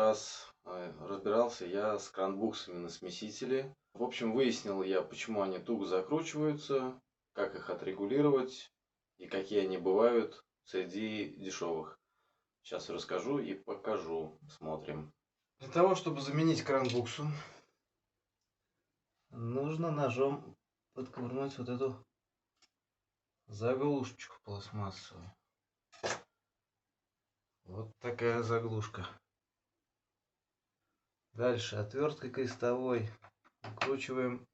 раз разбирался я с кранбуксами на смесителе. В общем, выяснил я, почему они туго закручиваются, как их отрегулировать и какие они бывают среди дешевых. Сейчас расскажу и покажу. Смотрим. Для того, чтобы заменить кранбуксу, нужно ножом подковырнуть вот эту заглушечку пластмассовую. Вот такая заглушка. Дальше отверткой крестовой выкручиваем,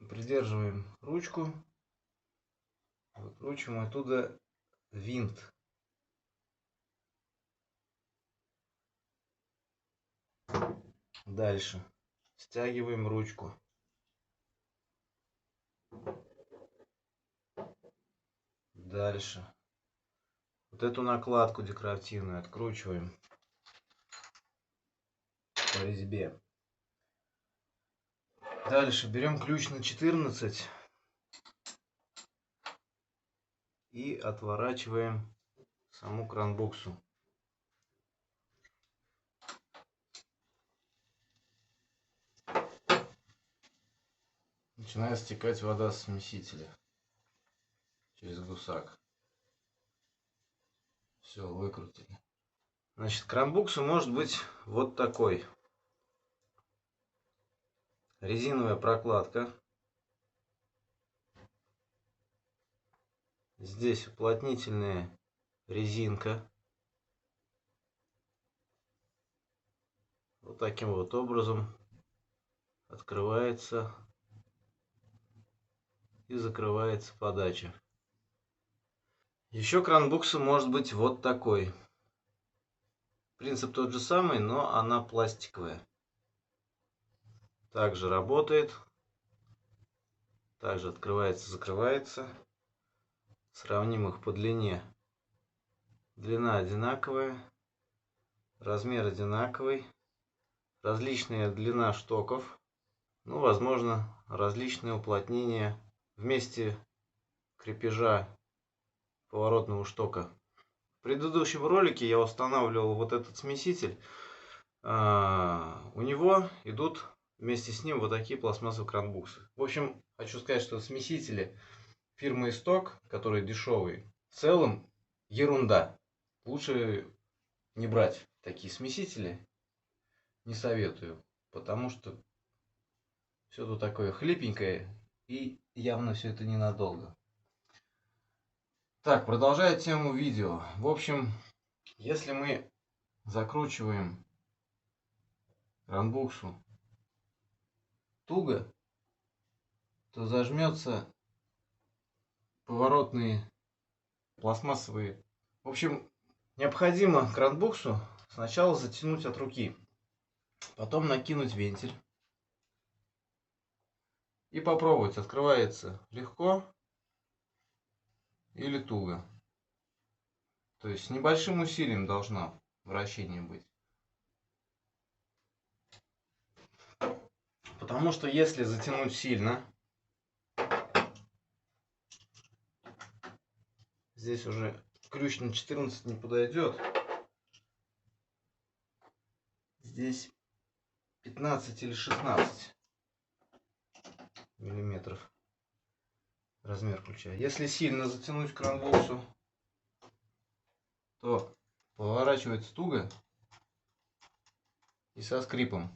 придерживаем ручку, выкручиваем оттуда винт. Дальше стягиваем ручку. Дальше вот эту накладку декоративную откручиваем по резьбе. Дальше берем ключ на 14 и отворачиваем саму кранбуксу. Начинает стекать вода с смесителя через гусак. Все, выкрутили. Значит, кранбукса может быть вот такой. Резиновая прокладка. Здесь уплотнительная резинка. Вот таким вот образом открывается и закрывается подача. Еще кранбукса может быть вот такой. Принцип тот же самый, но она пластиковая. Также работает. Также открывается, закрывается. Сравним их по длине. Длина одинаковая. Размер одинаковый. Различная длина штоков. Ну, возможно, различные уплотнения в месте крепежа поворотного штока. В предыдущем ролике я устанавливал вот этот смеситель. У него идут вместе с ним вот такие пластмассовые кранбуксы. В общем, хочу сказать, что смесители фирмы Исток, которые дешевые, в целом ерунда. Лучше не брать такие смесители. Не советую, потому что все тут такое хлипенькое и явно все это ненадолго. Так, продолжая тему видео. В общем, если мы закручиваем кранбуксу туго, то зажмется поворотные пластмассовые. В общем, необходимо кранбуксу сначала затянуть от руки, потом накинуть вентиль и попробовать, открывается легко или туго. То есть с небольшим усилием должно вращение быть. Потому что если затянуть сильно, здесь уже ключ на 14 не подойдет. Здесь 15 или 16 миллиметров размер ключа. Если сильно затянуть кранбуксу, то поворачивается туго и со скрипом.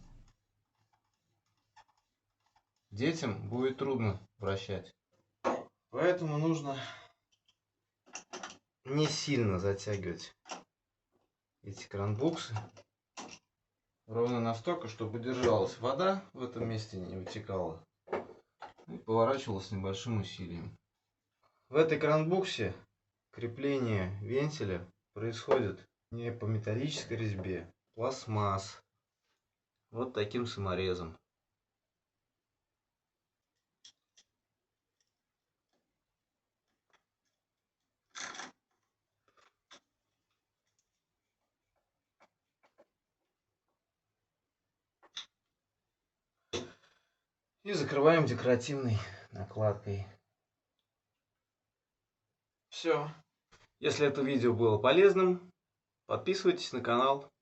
Детям будет трудно вращать. Поэтому нужно не сильно затягивать эти кранбуксы. Ровно настолько, чтобы держалась вода в этом месте, не вытекала. И поворачивалась с небольшим усилием. В этой кранбуксе крепление вентиля происходит не по металлической резьбе, пластмасс. Вот таким саморезом. И закрываем декоративной накладкой. Все. Если это видео было полезным, подписывайтесь на канал.